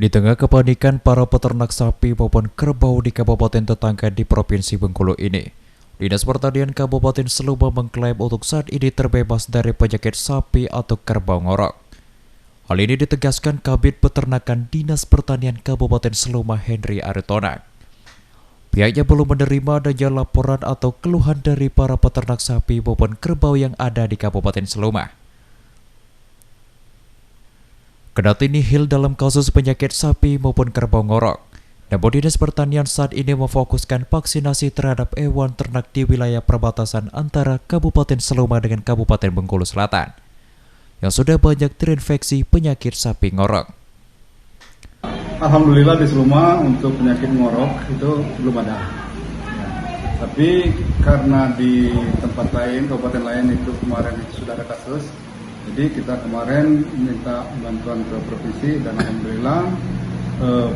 Di tengah kepanikan para peternak sapi maupun kerbau di kabupaten tetangga di Provinsi Bengkulu ini, Dinas Pertanian Kabupaten Seluma mengklaim untuk saat ini terbebas dari penyakit sapi atau kerbau ngorok. Hal ini ditegaskan Kabid Peternakan Dinas Pertanian Kabupaten Seluma Henry Aritonang. Pihaknya belum menerima adanya laporan atau keluhan dari para peternak sapi maupun kerbau yang ada di Kabupaten Seluma. Kendati nihil dalam kasus penyakit sapi maupun kerbau ngorok, namun Dinas Pertanian saat ini memfokuskan vaksinasi terhadap hewan ternak di wilayah perbatasan antara Kabupaten Seluma dengan Kabupaten Bengkulu Selatan, yang sudah banyak terinfeksi penyakit sapi ngorok. Alhamdulillah di Seluma untuk penyakit ngorok itu belum ada. Tapi karena di tempat lain, kabupaten lain itu kemarin sudah ada kasus, jadi kita kemarin minta bantuan ke provinsi dan alhamdulillah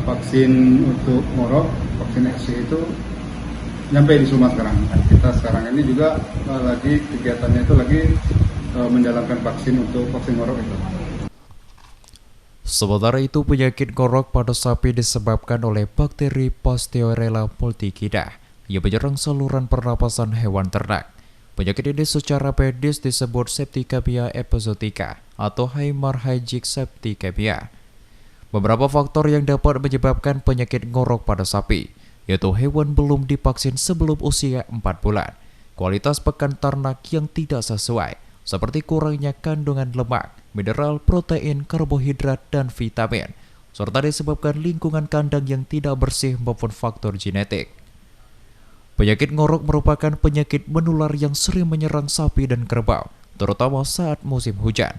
vaksin untuk ngorok, vaksin XC itu nyampe di Seluma sekarang. Kita sekarang ini juga lagi kegiatannya itu lagi menjalankan vaksin untuk vaksin ngorok itu. Sementara itu, penyakit ngorok pada sapi disebabkan oleh bakteri Pasteurella multikida yang menyerang saluran pernapasan hewan ternak. Penyakit ini secara medis disebut Septicemia epizootica atau Hemorrhagic septicemia. Beberapa faktor yang dapat menyebabkan penyakit ngorok pada sapi, yaitu hewan belum divaksin sebelum usia 4 bulan, kualitas pakan ternak yang tidak sesuai, seperti kurangnya kandungan lemak, mineral, protein, karbohidrat, dan vitamin, serta disebabkan lingkungan kandang yang tidak bersih maupun faktor genetik. Penyakit ngorok merupakan penyakit menular yang sering menyerang sapi dan kerbau, terutama saat musim hujan.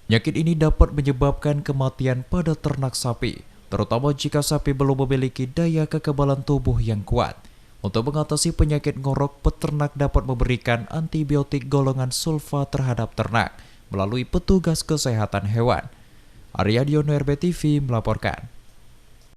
Penyakit ini dapat menyebabkan kematian pada ternak sapi, terutama jika sapi belum memiliki daya kekebalan tubuh yang kuat. Untuk mengatasi penyakit ngorok, peternak dapat memberikan antibiotik golongan sulfa terhadap ternak melalui petugas kesehatan hewan. Arya Diono, RBTV melaporkan.